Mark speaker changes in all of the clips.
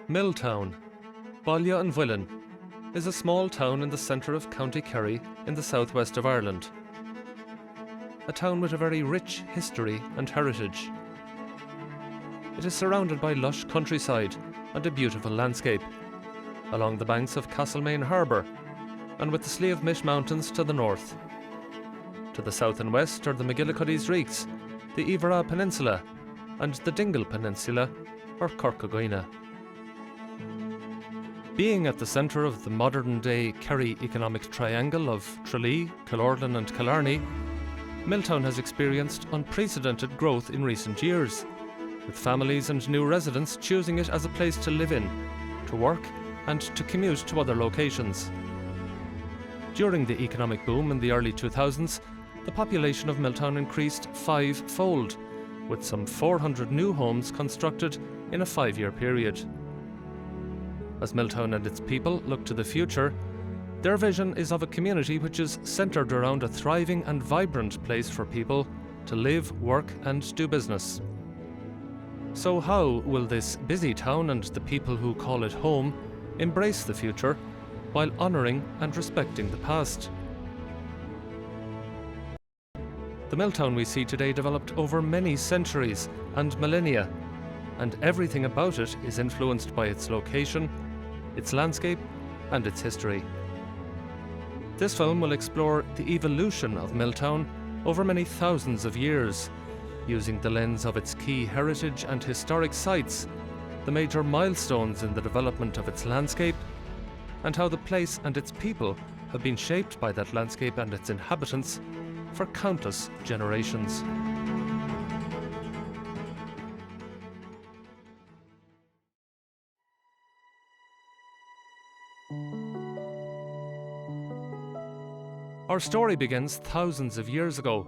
Speaker 1: Milltown, Baile an Bhuilean, is a small town in the centre of County Kerry in the southwest of Ireland. A town with a very rich history and heritage. It is surrounded by lush countryside and a beautiful landscape, along the banks of Castlemaine Harbour and with the Slieve Mish Mountains to the north. To the south and west are the McGillicuddy's Reeks, the Iveragh Peninsula and the Dingle Peninsula or Corcagoyna. Being at the centre of the modern-day Kerry economic triangle of Tralee, Killorglin and Killarney, Milltown has experienced unprecedented growth in recent years, with families and new residents choosing it as a place to live in, to work and to commute to other locations. During the economic boom in the early 2000s, the population of Milltown increased five-fold, with some 400 new homes constructed in a 5-year period. As Milltown and its people look to the future, their vision is of a community which is centred around a thriving and vibrant place for people to live, work and do business. So how will this busy town and the people who call it home embrace the future while honouring and respecting the past? The Milltown we see today developed over many centuries and millennia, and everything about it is influenced by its location, its landscape and its history. This film will explore the evolution of Milltown over many thousands of years, using the lens of its key heritage and historic sites, the major milestones in the development of its landscape, and how the place and its people have been shaped by that landscape and its inhabitants for countless generations. Our story begins thousands of years ago.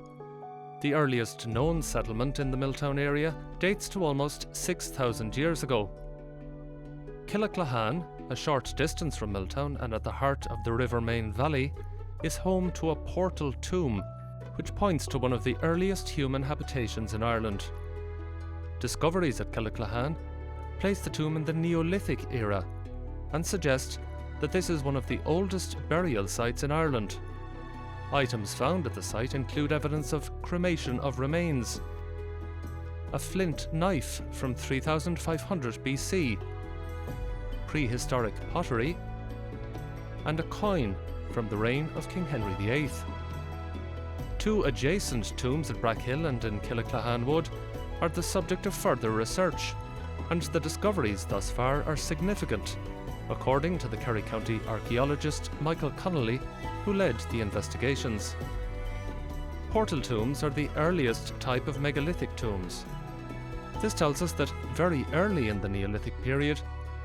Speaker 1: The earliest known settlement in the Milltown area dates to almost 6,000 years ago. Killiclahan, a short distance from Milltown and at the heart of the River Main Valley, is home to a portal tomb which points to one of the earliest human habitations in Ireland. Discoveries at Killiclahan place the tomb in the Neolithic era and suggest that this is one of the oldest burial sites in Ireland. Items found at the site include evidence of cremation of remains, a flint knife from 3500 BC, prehistoric pottery, and a coin from the reign of King Henry VIII. Two adjacent tombs at Brackhill and in Killiclahan Wood are the subject of further research, and the discoveries thus far are significant, according to the Kerry County archaeologist Michael Connolly, who led the investigations. Portal tombs are the earliest type of megalithic tombs. This tells us that very early in the Neolithic period,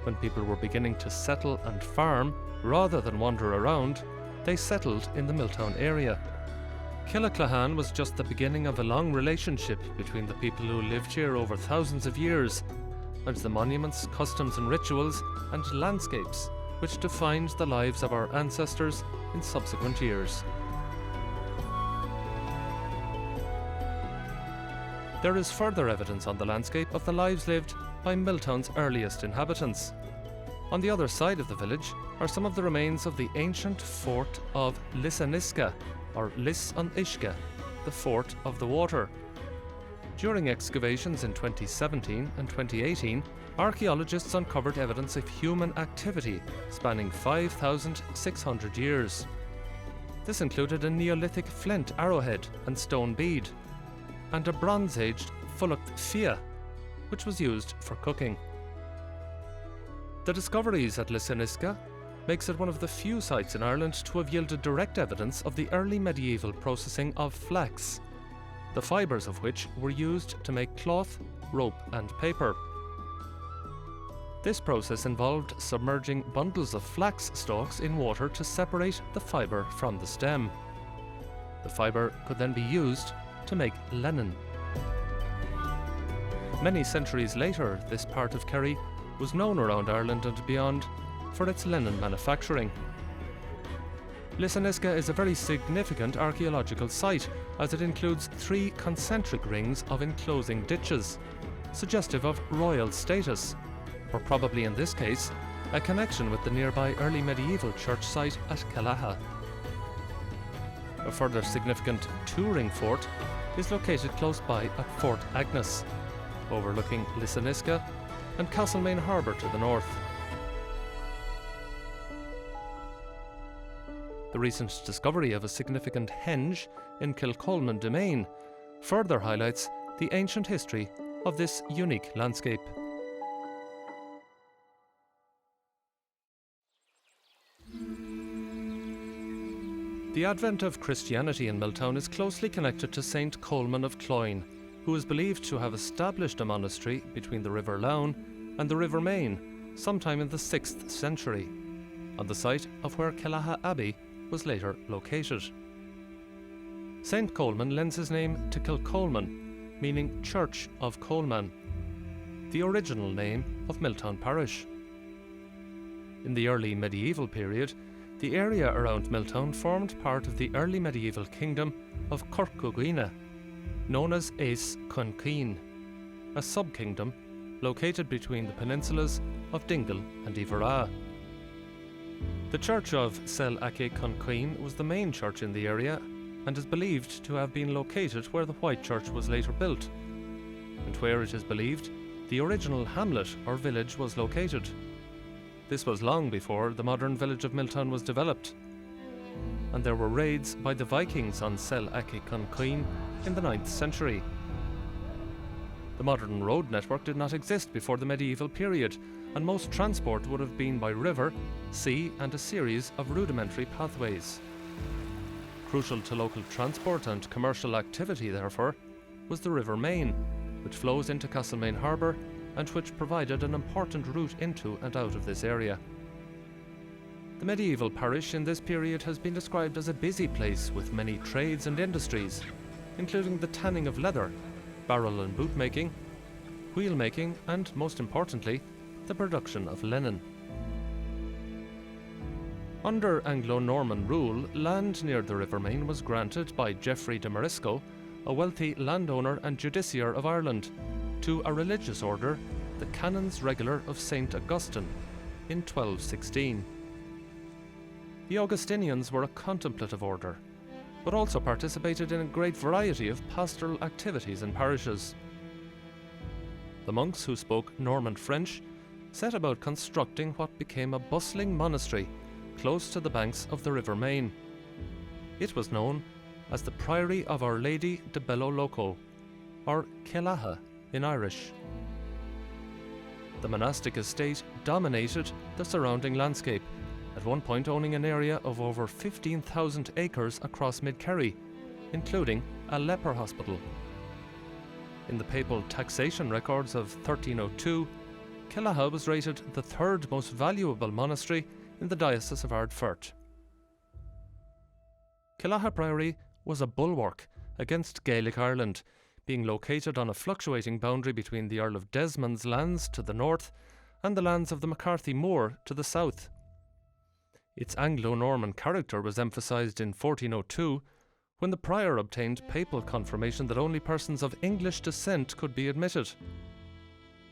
Speaker 1: when people were beginning to settle and farm rather than wander around, they settled in the Milltown area. Killiclahan was just the beginning of a long relationship between the people who lived here over thousands of years, and the monuments, customs and rituals and landscapes which defined the lives of our ancestors in subsequent years. There is further evidence on the landscape of the lives lived by Milltown's earliest inhabitants. On the other side of the village are some of the remains of the ancient fort of Lissaniska, or Lis an Uisce, the Fort of the Water. During excavations in 2017 and 2018, archaeologists uncovered evidence of human activity spanning 5,600 years. This included a Neolithic flint arrowhead and stone bead, and a Bronze-aged Fulucht Fia, which was used for cooking. The discoveries at Lissaniska makes it one of the few sites in Ireland to have yielded direct evidence of the early medieval processing of flax, the fibres of which were used to make cloth, rope and paper. This process involved submerging bundles of flax stalks in water to separate the fibre from the stem. The fibre could then be used to make linen. Many centuries later, this part of Kerry was known around Ireland and beyond for its linen manufacturing. Lissaniska is a very significant archaeological site, as it includes 3 concentric rings of enclosing ditches, suggestive of royal status, or probably in this case, a connection with the nearby early medieval church site at Kellaha. A further significant touring fort is located close by at Fort Agnes, overlooking Lissaniska and Castlemaine Harbour to the north. The recent discovery of a significant henge in Kilcolman Domain further highlights the ancient history of this unique landscape. The advent of Christianity in Milltown is closely connected to St. Colman of Cloyne, who is believed to have established a monastery between the River Lown and the River Main sometime in the 6th century, on the site of where Kellaha Abbey was later located. St. Colman lends his name to Kilcolman, meaning Church of Colman, the original name of Milltown Parish. In the early medieval period, the area around Milltown formed part of the early medieval kingdom of Corcugina, known as Aes Conqueen, a sub-kingdom located between the peninsulas of Dingle and Iveragh. The church of Cell Ace Conqueen was the main church in the area and is believed to have been located where the White Church was later built, and where it is believed the original hamlet or village was located. This was long before the modern village of Milltown was developed, and there were raids by the Vikings on Cell Ace Conqueen in the 9th century. The modern road network did not exist before the medieval period, and most transport would have been by river, sea and a series of rudimentary pathways. Crucial to local transport and commercial activity, therefore, was the River Main, which flows into Castlemaine Harbour and which provided an important route into and out of this area. The medieval parish in this period has been described as a busy place with many trades and industries, including the tanning of leather, barrel and boot making, wheel making and, most importantly, the production of linen. Under Anglo-Norman rule, land near the River Main was granted by Geoffrey de Marisco, a wealthy landowner and justiciar of Ireland, to a religious order, the Canons Regular of St. Augustine, in 1216. The Augustinians were a contemplative order, but also participated in a great variety of pastoral activities in parishes. The monks, who spoke Norman French, set about constructing what became a bustling monastery close to the banks of the River Main. It was known as the Priory of Our Lady de Bello Loco, or Kellaha in Irish. The monastic estate dominated the surrounding landscape, at one point owning an area of over 15,000 acres across mid-Kerry, including a leper hospital. In the papal taxation records of 1302, Kellaha was rated the third most valuable monastery in the Diocese of Ardfert. Kellaha Priory was a bulwark against Gaelic Ireland, being located on a fluctuating boundary between the Earl of Desmond's lands to the north and the lands of the McCarthy Moor to the south. Its Anglo-Norman character was emphasised in 1402, when the prior obtained papal confirmation that only persons of English descent could be admitted.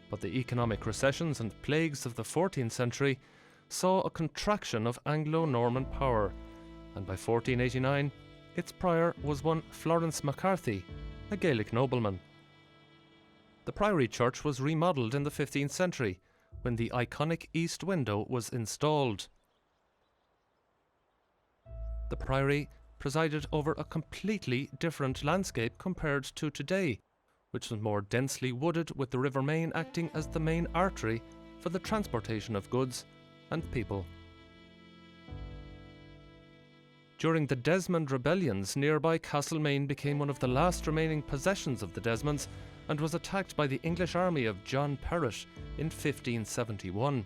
Speaker 1: But the economic recessions and plagues of the 14th century saw a contraction of Anglo-Norman power, and by 1489 its prior was one Florence McCarthy, a Gaelic nobleman. The priory church was remodelled in the 15th century, when the iconic east window was installed. The priory presided over a completely different landscape compared to today, which was more densely wooded, with the River Main acting as the main artery for the transportation of goods and people. During the Desmond rebellions, nearby Castlemaine became one of the last remaining possessions of the Desmonds and was attacked by the English army of John Perrott in 1571.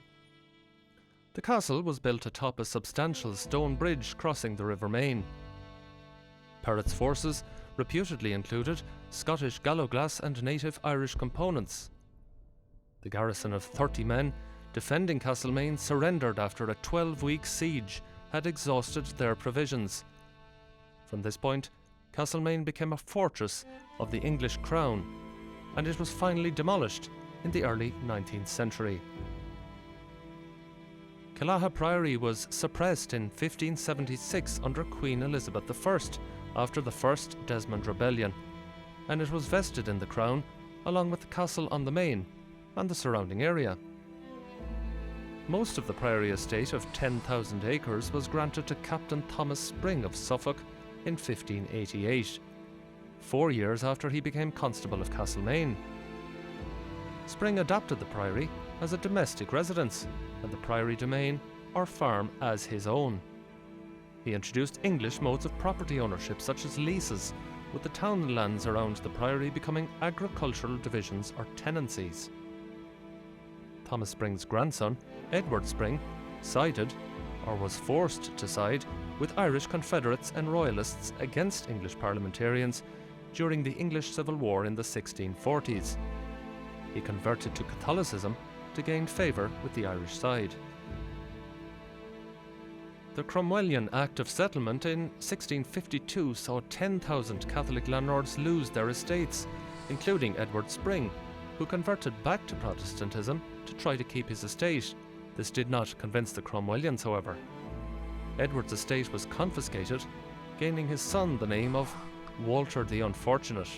Speaker 1: The castle was built atop a substantial stone bridge crossing the River Main. Perrott's forces reputedly included Scottish gallowglass and native Irish components. The garrison of 30 men defending Castlemaine surrendered after a 12-week siege had exhausted their provisions. From this point, Castlemaine became a fortress of the English crown, and it was finally demolished in the early 19th century. Killala Priory was suppressed in 1576 under Queen Elizabeth I after the First Desmond Rebellion, and it was vested in the Crown along with the castle on the Main and the surrounding area. Most of the priory estate of 10,000 acres was granted to Captain Thomas Spring of Suffolk in 1588, 4 years after he became Constable of Castlemaine. Spring adapted the priory as a domestic residence and the priory domain or farm as his own. He introduced English modes of property ownership such as leases, with the townlands around the priory becoming agricultural divisions or tenancies. Thomas Spring's grandson, Edward Spring, sided, or was forced to side, with Irish Confederates and Royalists against English parliamentarians during the English Civil War in the 1640s. He converted to Catholicism to gain favour with the Irish side. The Cromwellian Act of Settlement in 1652 saw 10,000 Catholic landlords lose their estates, including Edward Spring, who converted back to Protestantism to try to keep his estate. This did not convince the Cromwellians, however. Edward's estate was confiscated, gaining his son the name of Walter the Unfortunate.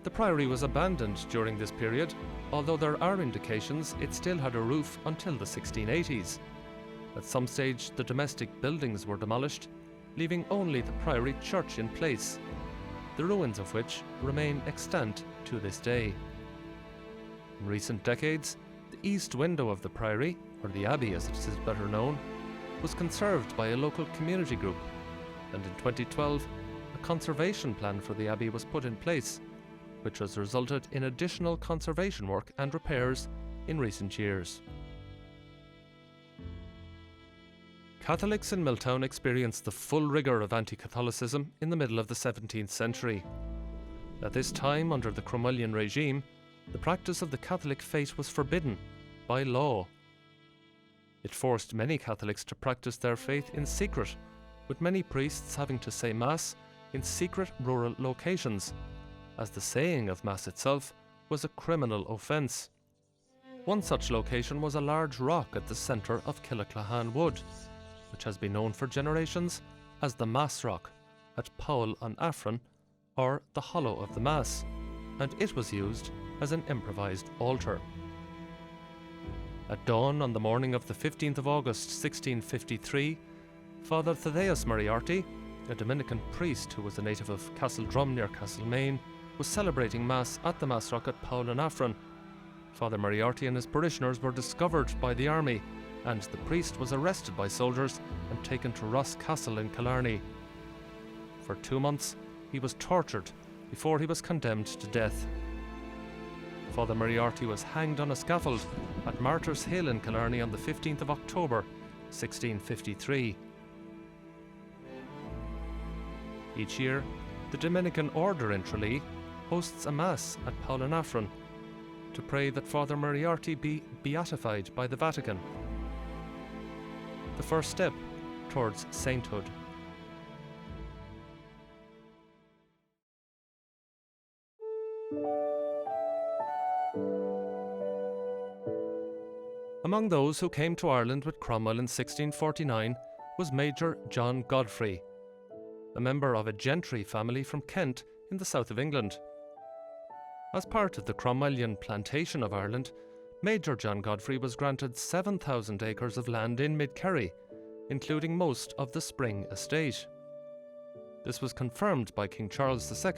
Speaker 1: The priory was abandoned during this period, although there are indications it still had a roof until the 1680s. At some stage, the domestic buildings were demolished, leaving only the priory church in place, the ruins of which remain extant to this day. In recent decades, the east window of the priory, or the abbey as it is better known, was conserved by a local community group, and in 2012 a conservation plan for the abbey was put in place, which has resulted in additional conservation work and repairs in recent years. Catholics in Milltown experienced the full rigour of anti-Catholicism in the middle of the 17th century. At this time, under the Cromwellian regime, the practice of the Catholic faith was forbidden by law. It forced many Catholics to practice their faith in secret, with many priests having to say Mass in secret rural locations, as the saying of Mass itself was a criminal offence. One such location was a large rock at the centre of Killiclahan Wood, which has been known for generations as the Mass Rock at Powell-on-Affron, or the Hollow of the Mass, and it was used as an improvised altar. At dawn on the morning of the 15th of August 1653, Father Thaddeus Moriarty, a Dominican priest who was a native of Castledrum near Castlemaine, was celebrating Mass at the Mass Rock at Powell-on-Affron. Father Moriarty and his parishioners were discovered by the army, and the priest was arrested by soldiers and taken to Ross Castle in Killarney. For 2 months, he was tortured before he was condemned to death. Father Moriarty was hanged on a scaffold at Martyrs Hill in Killarney on the 15th of October, 1653. Each year, the Dominican Order in Tralee hosts a Mass at Powell-on-Affron to pray that Father Moriarty be beatified by the Vatican, the first step towards sainthood. Among those who came to Ireland with Cromwell in 1649 was Major John Godfrey, a member of a gentry family from Kent in the south of England. As part of the Cromwellian Plantation of Ireland, Major John Godfrey was granted 7,000 acres of land in mid-Kerry, including most of the Spring estate. This was confirmed by King Charles II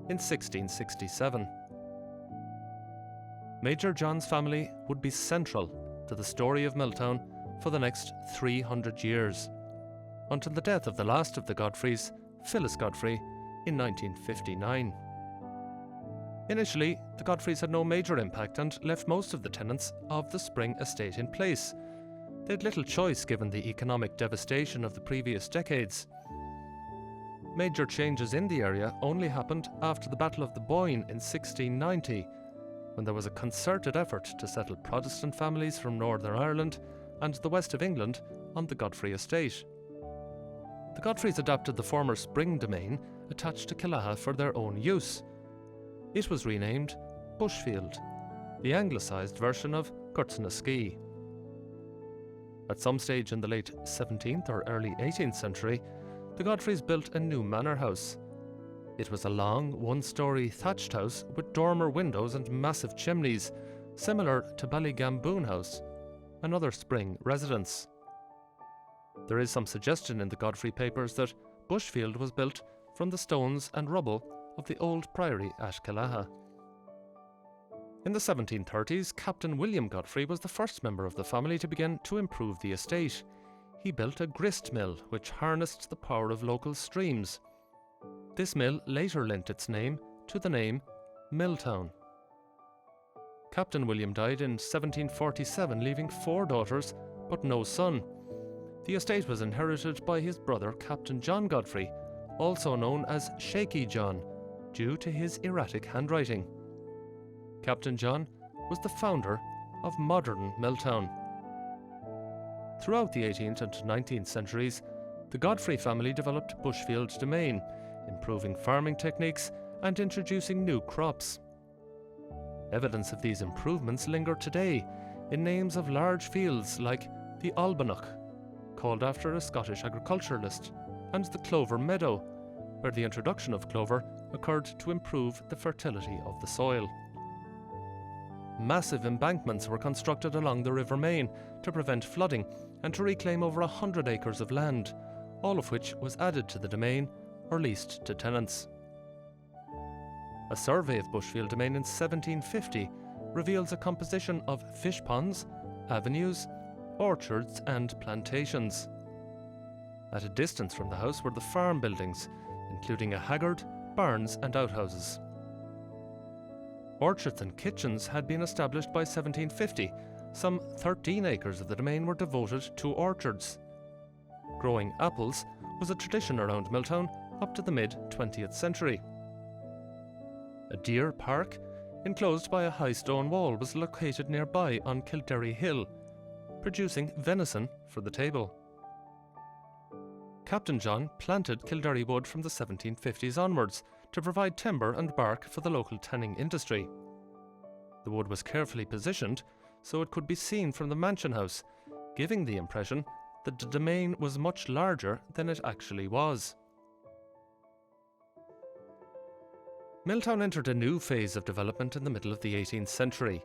Speaker 1: in 1667. Major John's family would be central to the story of Milltown for the next 300 years, until the death of the last of the Godfreys, Phyllis Godfrey, in 1959. Initially, the Godfreys had no major impact and left most of the tenants of the Spring estate in place. They had little choice given the economic devastation of the previous decades. Major changes in the area only happened after the Battle of the Boyne in 1690, when there was a concerted effort to settle Protestant families from Northern Ireland and the west of England on the Godfrey estate. The Godfreys adopted the former Spring domain attached to Killala for their own use. It was renamed Bushfield, the anglicised version of Ski. At some stage in the late 17th or early 18th century, the Godfreys built a new manor house. It was a long, one-storey thatched house with dormer windows and massive chimneys, similar to Ballygamboon House, another spring residence. There is some suggestion in the Godfrey papers that Bushfield was built from the stones and rubble of the old priory at Killaha. In the 1730s, Captain William Godfrey was the first member of the family to begin to improve the estate. He built a grist mill which harnessed the power of local streams. This mill later lent its name to the name Milltown. Captain William died in 1747, leaving 4 daughters but no son. The estate was inherited by his brother Captain John Godfrey, also known as Shaky John, due to his erratic handwriting. Captain John was the founder of modern Milltown. Throughout the 18th and 19th centuries, the Godfrey family developed Bushfield domain, improving farming techniques and introducing new crops. Evidence of these improvements linger today in names of large fields like the Albanoch, called after a Scottish agriculturalist, and the Clover Meadow, where the introduction of clover occurred to improve the fertility of the soil. Massive embankments were constructed along the River Main to prevent flooding and to reclaim over 100 acres of land, all of which was added to the domain or leased to tenants. A survey of Bushfield domain in 1750 reveals a composition of fish ponds, avenues, orchards and plantations. At a distance from the house were the farm buildings, including a haggard, barns and outhouses. Orchards and kitchens had been established by 1750. Some 13 acres of the domain were devoted to orchards. Growing apples was a tradition around Milltown up to the mid-20th century. A deer park, enclosed by a high stone wall, was located nearby on Kilderry Hill, producing venison for the table. Captain John planted Kilderry wood from the 1750s onwards to provide timber and bark for the local tanning industry. The wood was carefully positioned so it could be seen from the mansion house, giving the impression that the domain was much larger than it actually was. Milltown entered a new phase of development in the middle of the 18th century.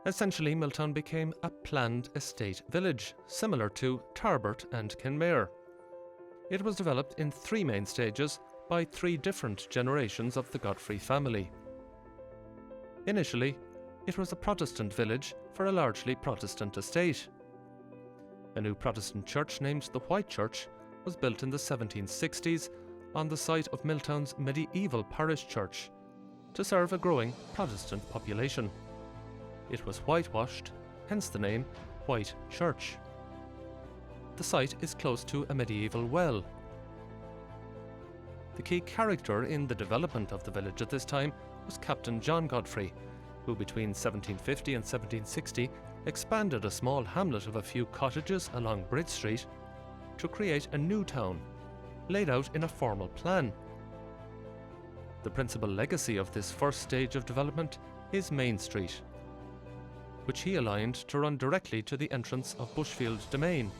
Speaker 1: Essentially, Milltown became a planned estate village, similar to Tarbert and Kinmare. It was developed in 3 main stages by 3 different generations of the Godfrey family. Initially, it was a Protestant village for a largely Protestant estate. A new Protestant church named the White Church was built in the 1760s on the site of Milltown's medieval parish church to serve a growing Protestant population. It was whitewashed, hence the name White Church. The site is close to a medieval well. The key character in the development of the village at this time was Captain John Godfrey, who between 1750 and 1760 expanded a small hamlet of a few cottages along Bridge Street to create a new town, laid out in a formal plan. The principal legacy of this first stage of development is Main Street, which he aligned to run directly to the entrance of Bushfield Domain,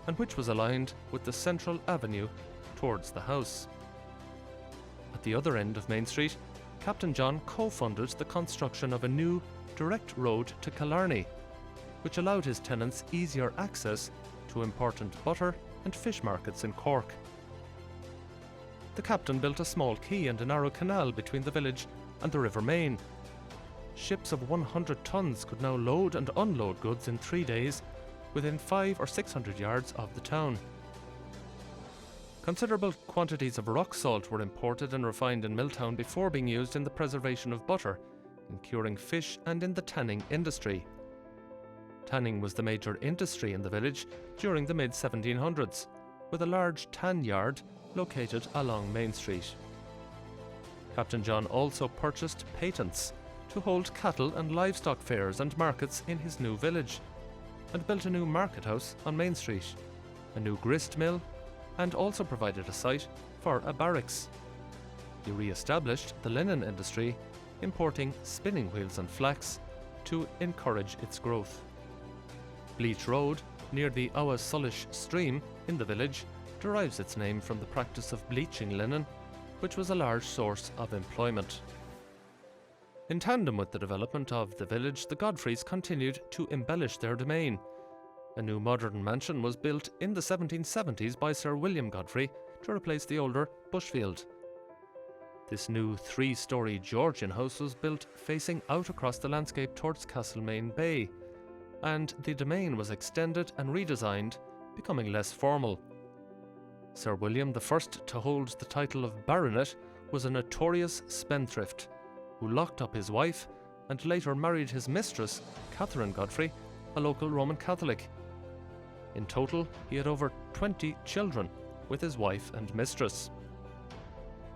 Speaker 1: and which was aligned with the central avenue towards the house. At the other end of Main Street, Captain John co-funded the construction of a new direct road to Killarney, which allowed his tenants easier access to important butter and fish markets in Cork. The captain built a small quay and a narrow canal between the village and the River Main. Ships of 100 tons could now load and unload goods in 3 days within 500 or 600 yards of the town. Considerable quantities of rock salt were imported and refined in Milltown before being used in the preservation of butter, in curing fish and in the tanning industry. Tanning was the major industry in the village during the mid-1700s, with a large tan yard located along Main Street. Captain John also purchased patents to hold cattle and livestock fairs and markets in his new village, and built a new market house on Main Street, a new grist mill, and also provided a site for a barracks. He re-established the linen industry, importing spinning wheels and flax, to encourage its growth. Bleach Road, near the Owen Sullish stream in the village, derives its name from the practice of bleaching linen, which was a large source of employment. In tandem with the development of the village, the Godfreys continued to embellish their domain. A new modern mansion was built in the 1770s by Sir William Godfrey to replace the older Bushfield. This new 3-storey Georgian house was built facing out across the landscape towards Castlemaine Bay, and the domain was extended and redesigned, becoming less formal. Sir William, the first to hold the title of baronet, was a notorious spendthrift who locked up his wife and later married his mistress, Catherine Godfrey, a local Roman Catholic. In total, he had over 20 children with his wife and mistress.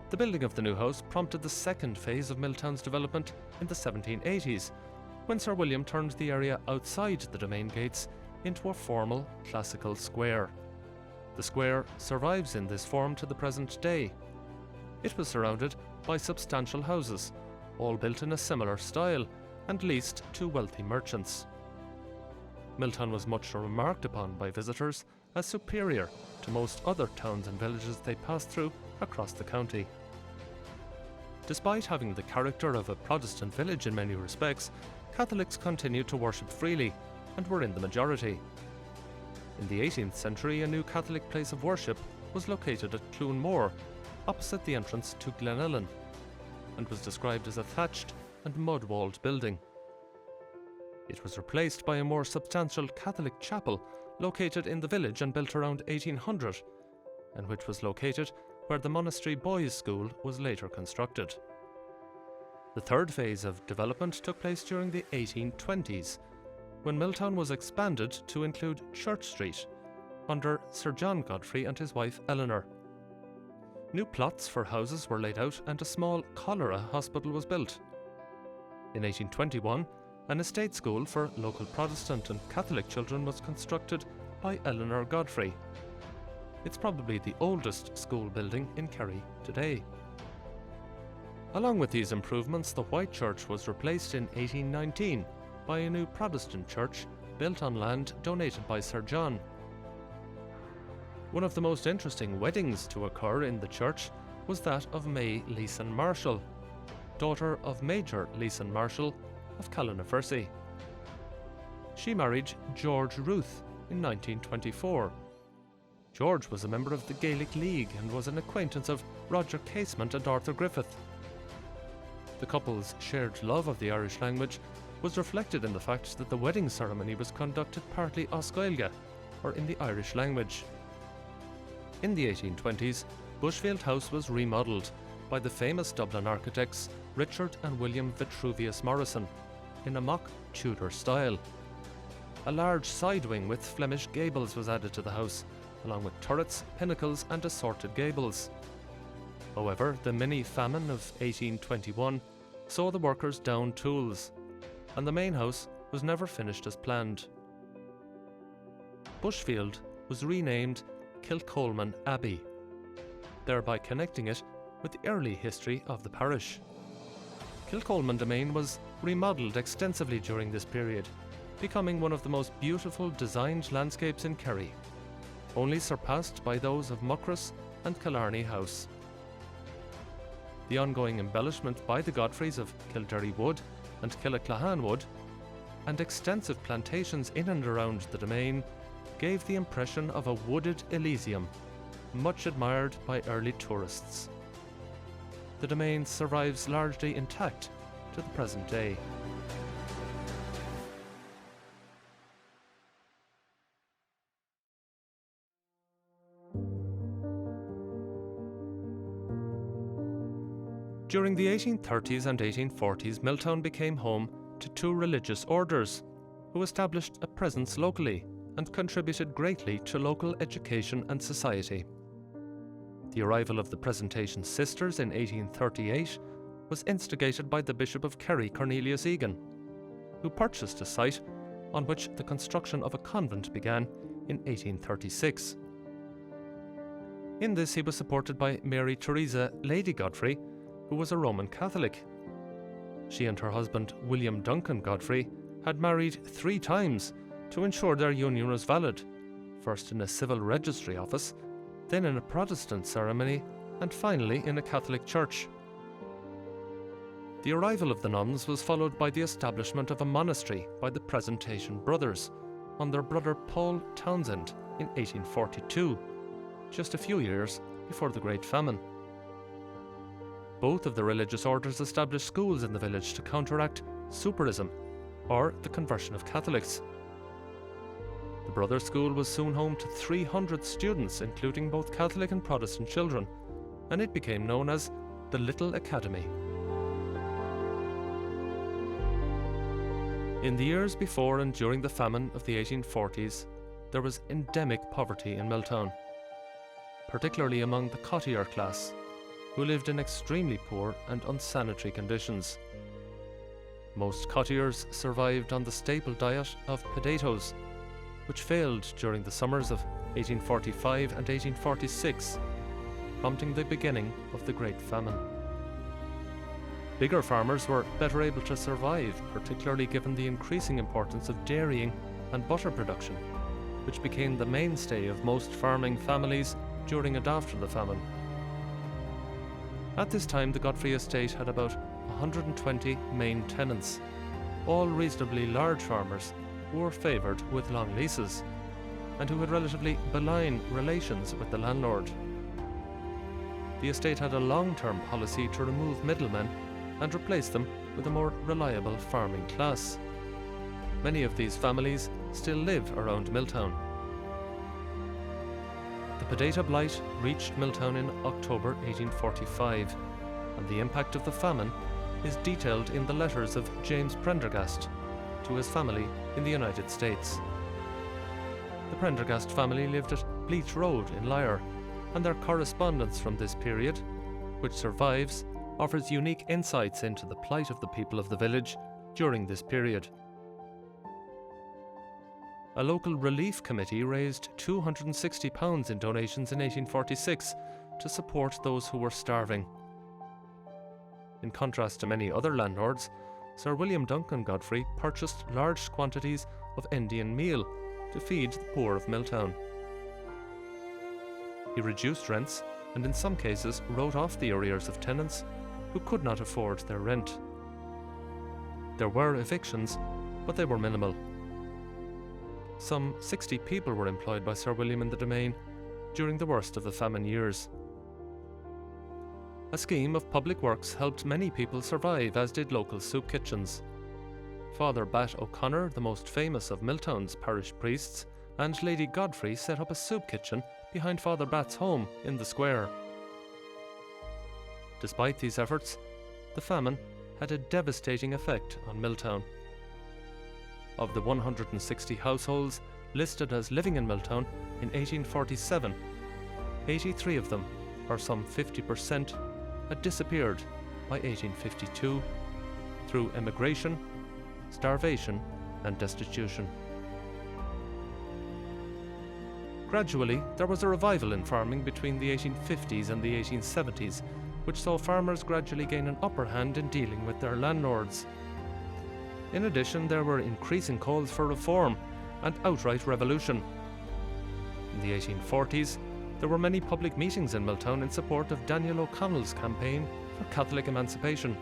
Speaker 1: The building of the new house prompted the second phase of Milltown's development in the 1780s, when Sir William turned the area outside the domain gates into a formal classical square. The square survives in this form to the present day. It was surrounded by substantial houses, all built in a similar style and leased to wealthy merchants. Milltown was much remarked upon by visitors as superior to most other towns and villages they passed through across the county. Despite having the character of a Protestant village in many respects, Catholics continued to worship freely and were in the majority. In the 18th century, a new Catholic place of worship was located at Cloonmore, opposite the entrance to Glenellyn, and was described as a thatched and mud-walled building. It was replaced by a more substantial Catholic chapel located in the village and built around 1800, and which was located where the monastery boys' school was later constructed. The third phase of development took place during the 1820s, when Milltown was expanded to include Church Street, under Sir John Godfrey and his wife Eleanor. New plots for houses were laid out and a small cholera hospital was built. In 1821, an estate school for local Protestant and Catholic children was constructed by Eleanor Godfrey. It's probably the oldest school building in Kerry today. Along with these improvements, the White Church was replaced in 1819 by a new Protestant church built on land donated by Sir John. One of the most interesting weddings to occur in the church was that of May Leeson Marshall, daughter of Major Leeson Marshall of Callanafercy. She married George Ruth in 1924. George was a member of the Gaelic League and was an acquaintance of Roger Casement and Arthur Griffith. The couple's shared love of the Irish language was reflected in the fact that the wedding ceremony was conducted partly Oscoilga, or in the Irish language. In the 1820s, Bushfield House was remodelled by the famous Dublin architects Richard and William Vitruvius Morrison in a mock Tudor style. A large side wing with Flemish gables was added to the house, along with turrets, pinnacles and assorted gables. However, the mini-famine of 1821 saw the workers down tools, and the main house was never finished as planned. Bushfield was renamed Kilcolman Abbey, thereby connecting it with the early history of the parish. Kilcolman Domain was remodelled extensively during this period, becoming one of the most beautiful designed landscapes in Kerry, only surpassed by those of Muckross and Killarney House. The ongoing embellishment by the Godfreys of Kilderry Wood and Killaclahan Wood, and extensive plantations in and around the domain, gave the impression of a wooded Elysium, much admired by early tourists. The domain survives largely intact to the present day. During the 1830s and 1840s, Milltown became home to two religious orders, who established a presence locally and contributed greatly to local education and society. The arrival of the Presentation Sisters in 1838 was instigated by the Bishop of Kerry, Cornelius Egan, who purchased a site on which the construction of a convent began in 1836. In this he was supported by Mary Theresa Lady Godfrey, who was a Roman Catholic. She and her husband William Duncan Godfrey had married 3 times to ensure their union was valid, first in a civil registry office, then in a Protestant ceremony, and finally in a Catholic church. The arrival of the nuns was followed by the establishment of a monastery by the Plantation brothers under brother Paul Townsend in 1842, just a few years before the Great Famine. Both of the religious orders established schools in the village to counteract superism, or the conversion of Catholics. The Brothers' School was soon home to 300 students, including both Catholic and Protestant children, and it became known as the Little Academy. In the years before and during the famine of the 1840s, there was endemic poverty in Milltown, particularly among the cottier class, who lived in extremely poor and unsanitary conditions. Most cottiers survived on the staple diet of potatoes, which failed during the summers of 1845 and 1846, prompting the beginning of the Great Famine. Bigger farmers were better able to survive, particularly given the increasing importance of dairying and butter production, which became the mainstay of most farming families during and after the famine. At this time, the Godfrey estate had about 120 main tenants, all reasonably large farmers who were favoured with long leases and who had relatively benign relations with the landlord. The estate had a long-term policy to remove middlemen and replace them with a more reliable farming class. Many of these families still live around Milltown. The potato blight reached Milltown in October 1845, and the impact of the famine is detailed in the letters of James Prendergast to his family in the United States. The Prendergast family lived at Bleach Road in Lyre, and their correspondence from this period, which survives, offers unique insights into the plight of the people of the village during this period. A local relief committee raised £260 in donations in 1846 to support those who were starving. In contrast to many other landlords, Sir William Duncan Godfrey purchased large quantities of Indian meal to feed the poor of Milltown. He reduced rents and in some cases wrote off the arrears of tenants who could not afford their rent. There were evictions, but they were minimal. Some 60 people were employed by Sir William in the domain during the worst of the famine years. A scheme of public works helped many people survive, as did local soup kitchens. Father Bat O'Connor, the most famous of Milltown's parish priests, and Lady Godfrey set up a soup kitchen behind Father Bat's home in the square. Despite these efforts, the famine had a devastating effect on Milltown. Of the 160 households listed as living in Milltown in 1847, 83 of them, or some 50%, had disappeared by 1852 through emigration, starvation and destitution. Gradually, there was a revival in farming between the 1850s and the 1870s, which saw farmers gradually gain an upper hand in dealing with their landlords. In addition, there were increasing calls for reform and outright revolution. In the 1840s, there were many public meetings in Milltown in support of Daniel O'Connell's campaign for Catholic emancipation.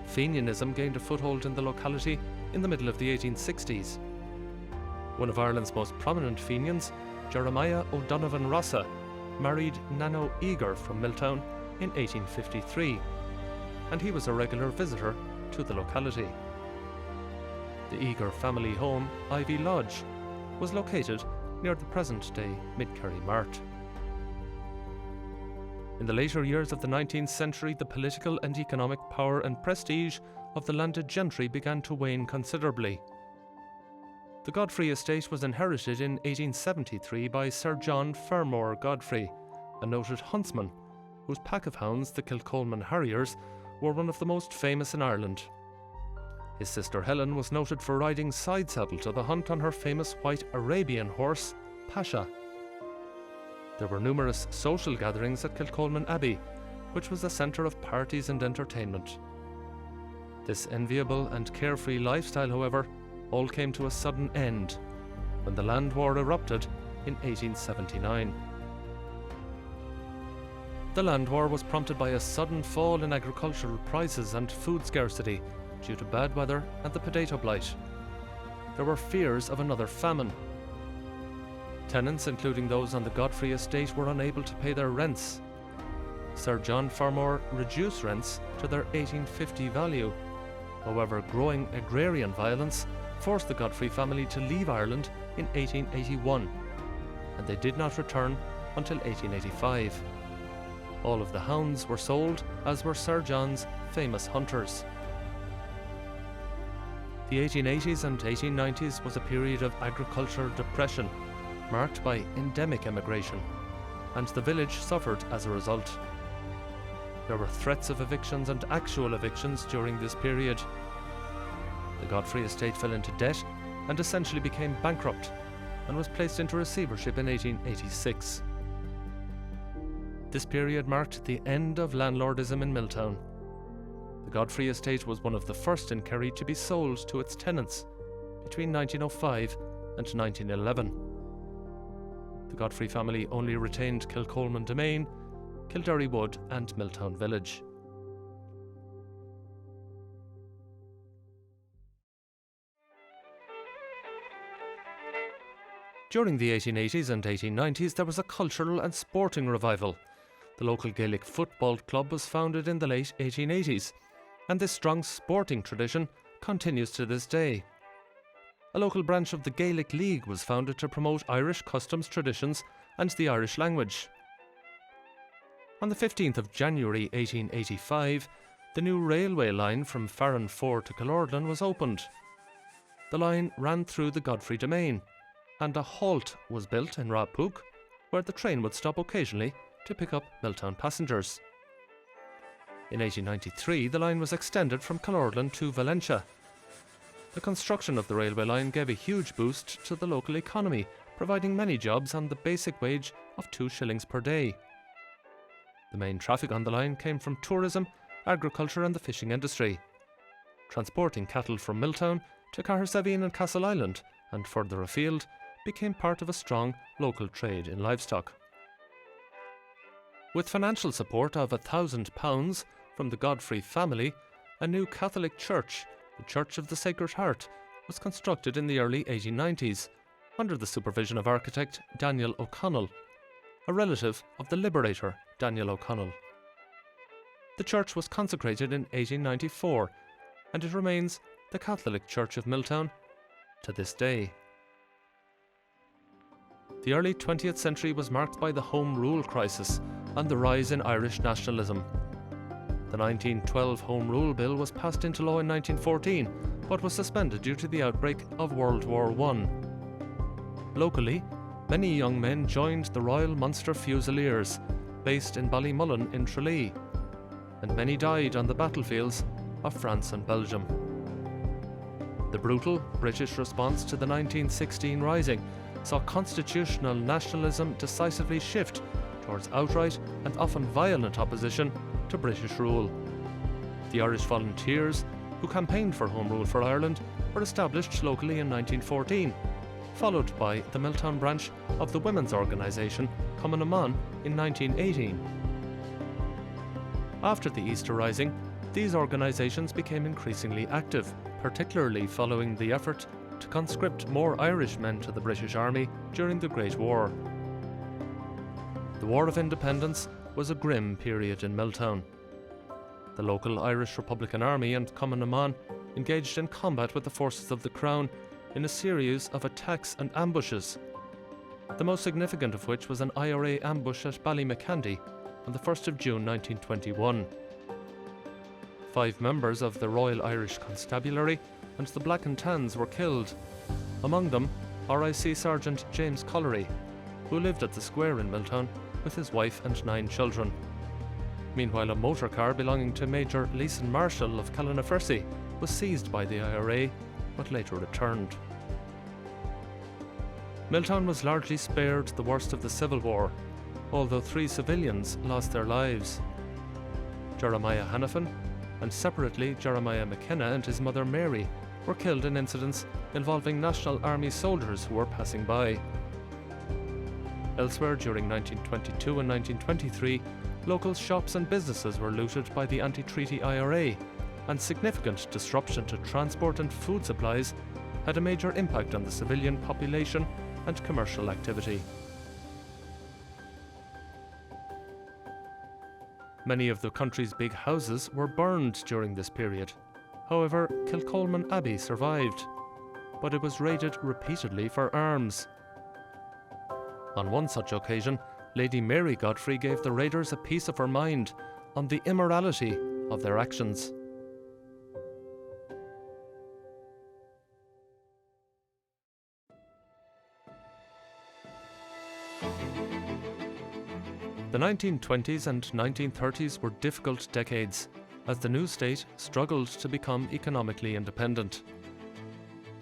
Speaker 1: Fenianism gained a foothold in the locality in the middle of the 1860s. One of Ireland's most prominent Fenians, Jeremiah O'Donovan Rossa, married Nano Eager from Milltown in 1853, and he was a regular visitor to the locality. The Eager family home, Ivy Lodge, was located near the present-day Mid-Kerry Mart. In the later years of the 19th century, the political and economic power and prestige of the landed gentry began to wane considerably. The Godfrey estate was inherited in 1873 by Sir John Fermor Godfrey, a noted huntsman whose pack of hounds, the Kilcolman Harriers, were one of the most famous in Ireland. His sister Helen was noted for riding side saddle to the hunt on her famous white Arabian horse, Pasha. There were numerous social gatherings at Kilcolman Abbey, which was a centre of parties and entertainment. This enviable and carefree lifestyle, however, all came to a sudden end when the Land War erupted in 1879. The Land War was prompted by a sudden fall in agricultural prices and food scarcity due to bad weather and the potato blight. There were fears of another famine. Tenants, including those on the Godfrey estate, were unable to pay their rents. Sir John Fermor reduced rents to their 1850 value. However, growing agrarian violence forced the Godfrey family to leave Ireland in 1881, and they did not return until 1885. All of the hounds were sold, as were Sir John's famous hunters. The 1880s and 1890s was a period of agricultural depression, marked by endemic emigration, and the village suffered as a result. There were threats of evictions and actual evictions during this period. The Godfrey estate fell into debt and essentially became bankrupt, and was placed into receivership in 1886. This period marked the end of landlordism in Milltown. The Godfrey estate was one of the first in Kerry to be sold to its tenants between 1905 and 1911. The Godfrey family only retained Kilcolman Domain, Kildare Wood and Milltown Village. During the 1880s and 1890s, there was a cultural and sporting revival. The local Gaelic football club was founded in the late 1880s, and this strong sporting tradition continues to this day. A local branch of the Gaelic League was founded to promote Irish customs, traditions and the Irish language. On the 15th of January 1885, the new railway line from Farranfore to Kilordan was opened. The line ran through the Godfrey Domain, and a halt was built in Rapook, where the train would stop occasionally to pick up Milltown passengers. In 1893, the line was extended from Kilordan to Valentia. The construction of the railway line gave a huge boost to the local economy, providing many jobs on the basic wage of 2 shillings per day. The main traffic on the line came from tourism, agriculture and the fishing industry. Transporting cattle from Milltown to Caherseveen and Castle Island and further afield became part of a strong local trade in livestock. With financial support of £1,000 from the Godfrey family, a new Catholic church, the Church of the Sacred Heart, was constructed in the early 1890s under the supervision of architect Daniel O'Connell, a relative of the Liberator Daniel O'Connell. The church was consecrated in 1894, and it remains the Catholic Church of Milltown to this day. The early 20th century was marked by the Home Rule crisis and the rise in Irish nationalism. The 1912 Home Rule Bill was passed into law in 1914, but was suspended due to the outbreak of World War I. Locally, many young men joined the Royal Munster Fusiliers, based in Ballymullen in Tralee, and many died on the battlefields of France and Belgium. The brutal British response to the 1916 Rising saw constitutional nationalism decisively shift towards outright and often violent opposition to British rule. The Irish Volunteers, who campaigned for Home Rule for Ireland, were established locally in 1914, followed by the Milltown branch of the women's organisation Cumann na mBan in 1918. After the Easter Rising, these organisations became increasingly active, particularly following the effort to conscript more Irish men to the British Army during the Great War. The War of Independence was a grim period in Milltown. The local Irish Republican Army and Cumann na mBan engaged in combat with the forces of the Crown in a series of attacks and ambushes, the most significant of which was an IRA ambush at Ballymacandie on the 1st of June 1921. 5 members of the Royal Irish Constabulary and the Black and Tans were killed, among them RIC Sergeant James Collery, who lived at the square in Milltown with his wife and 9 children. Meanwhile, a motor car belonging to Major Leeson Marshall of Callanafercy was seized by the IRA, but later returned. Milltown was largely spared the worst of the Civil War, although 3 civilians lost their lives. Jeremiah Hanafin, and separately Jeremiah McKenna and his mother Mary were killed in incidents involving National Army soldiers who were passing by. Elsewhere, during 1922 and 1923, local shops and businesses were looted by the anti-treaty IRA, and significant disruption to transport and food supplies had a major impact on the civilian population and commercial activity. Many of the country's big houses were burned during this period. However, Kilcolman Abbey survived, but it was raided repeatedly for arms. On one such occasion, Lady Mary Godfrey gave the raiders a piece of her mind on the immorality of their actions. The 1920s and 1930s were difficult decades, as the new state struggled to become economically independent.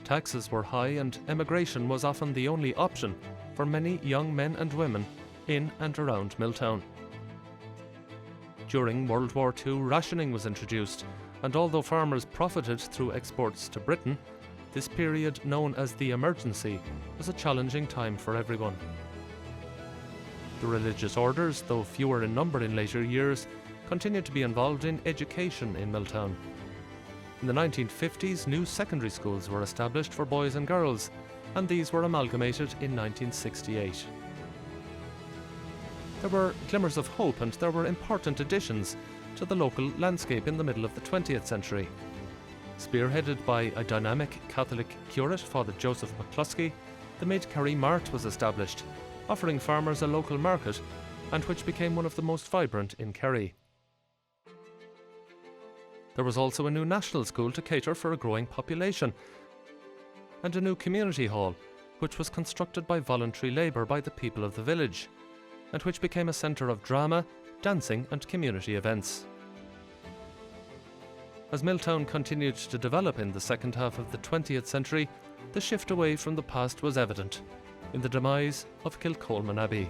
Speaker 1: Taxes were high and emigration was often the only option for many young men and women in and around Milltown. During World War II, rationing was introduced, and although farmers profited through exports to Britain, this period, known as the Emergency, was a challenging time for everyone. The religious orders, though fewer in number in later years, continued to be involved in education in Milltown. In the 1950s, new secondary schools were established for boys and girls, and these were amalgamated in 1968. There were glimmers of hope, and there were important additions to the local landscape in the middle of the 20th century. Spearheaded by a dynamic Catholic curate, Father Joseph McCluskey, the Mid-Kerry Mart was established, offering farmers a local market, and which became one of the most vibrant in Kerry. There was also a new national school to cater for a growing population, and a new community hall, which was constructed by voluntary labour by the people of the village, and which became a centre of drama, dancing and community events. As Milltown continued to develop in the second half of the 20th century, the shift away from the past was evident in the demise of Kilcolman Abbey.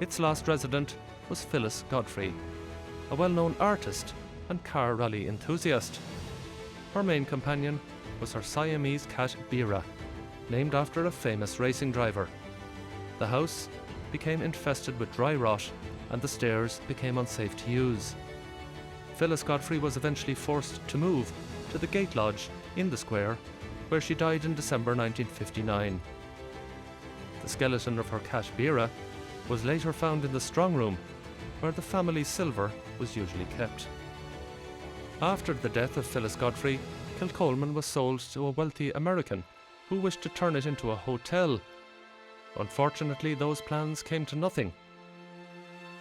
Speaker 1: Its last resident was Phyllis Godfrey, a well-known artist and car rally enthusiast. Her main companion was her Siamese cat Bira, named after a famous racing driver. The house became infested with dry rot, and the stairs became unsafe to use. Phyllis Godfrey was eventually forced to move to the Gate Lodge in the square, where she died in December 1959. The skeleton of her cat Bira was later found in the strong room, where the family's silver was usually kept. After the death of Phyllis Godfrey, Kilcolman was sold to a wealthy American who wished to turn it into a hotel. Unfortunately, those plans came to nothing,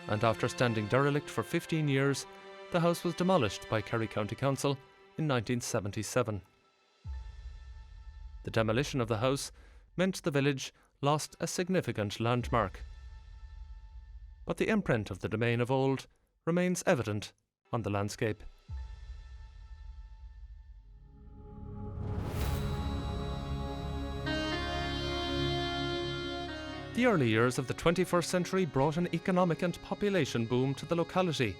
Speaker 1: and after standing derelict for 15 years, the house was demolished by Kerry County Council in 1977. The demolition of the house meant the village lost a significant landmark, but the imprint of the domain of old remains evident on the landscape. The early years of the 21st century brought an economic and population boom to the locality.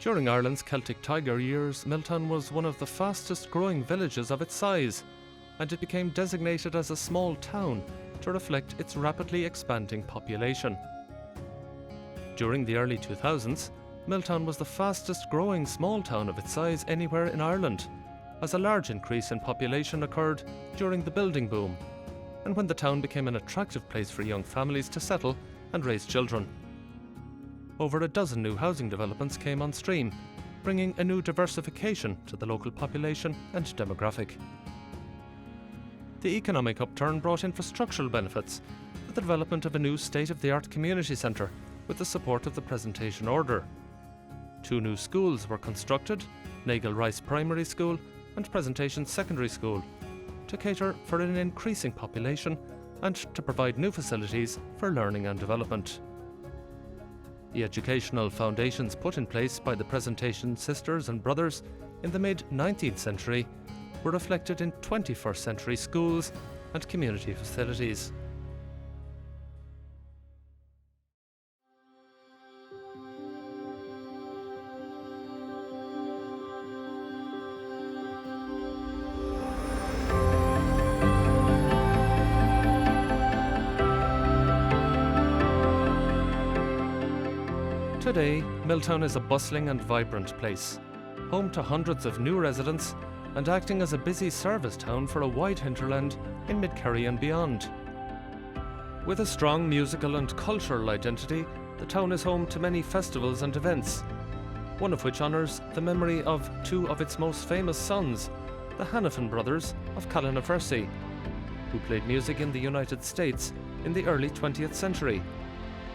Speaker 1: During Ireland's Celtic Tiger years, Milltown was one of the fastest growing villages of its size, and it became designated as a small town to reflect its rapidly expanding population. During the early 2000s, Milltown was the fastest growing small town of its size anywhere in Ireland, as a large increase in population occurred during the building boom, and when the town became an attractive place for young families to settle and raise children. Over a dozen new housing developments came on stream, bringing a new diversification to the local population and demographic. The economic upturn brought infrastructural benefits, with the development of a new state-of-the-art community centre with the support of the Plantation order. 2 new schools were constructed, Nagle Rice Primary School and Plantation Secondary School, to cater for an increasing population and to provide new facilities for learning and development. The educational foundations put in place by the Plantation sisters and brothers in the mid-19th century were reflected in 21st century schools and community facilities. Today, Milltown is a bustling and vibrant place, home to hundreds of new residents and acting as a busy service town for a wide hinterland in mid-Kerry and beyond. With a strong musical and cultural identity, the town is home to many festivals and events, one of which honours the memory of two of its most famous sons, the Hannafin brothers of Callanafercy, who played music in the United States in the early 20th century,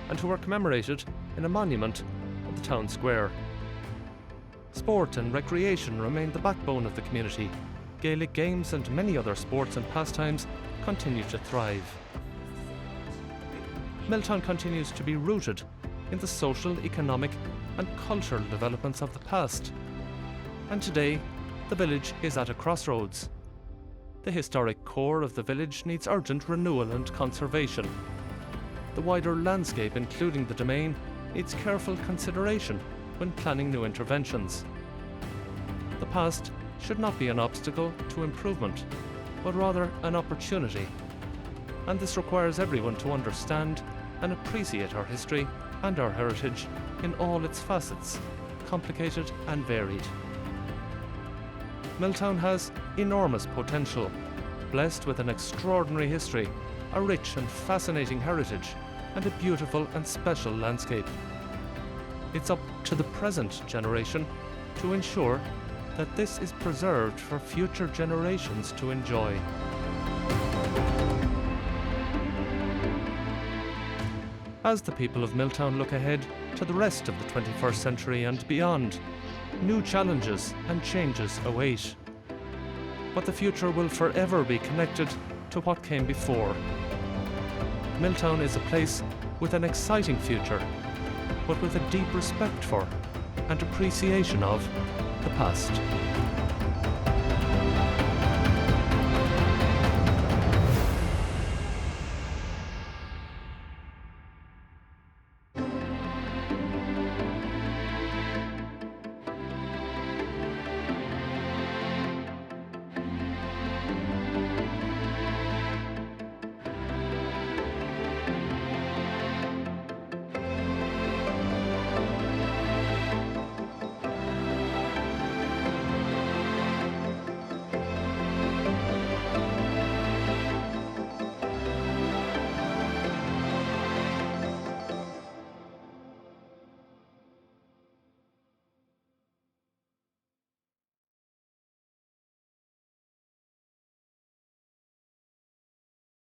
Speaker 1: and who were commemorated in a monument on the town square. Sport and recreation remain the backbone of the community. Gaelic games and many other sports and pastimes continue to thrive. Milltown continues to be rooted in the social, economic and cultural developments of the past. And today, the village is at a crossroads. The historic core of the village needs urgent renewal and conservation. The wider landscape, including the domain, needs careful consideration when planning new interventions. The past should not be an obstacle to improvement, but rather an opportunity. And this requires everyone to understand and appreciate our history and our heritage in all its facets, complicated and varied. Milltown has enormous potential, blessed with an extraordinary history, a rich and fascinating heritage, and a beautiful and special landscape. It's up to the present generation to ensure that this is preserved for future generations to enjoy. As the people of Milltown look ahead to the rest of the 21st century and beyond, new challenges and changes await. But the future will forever be connected to what came before. Milltown is a place with an exciting future, but with a deep respect for and appreciation of the past.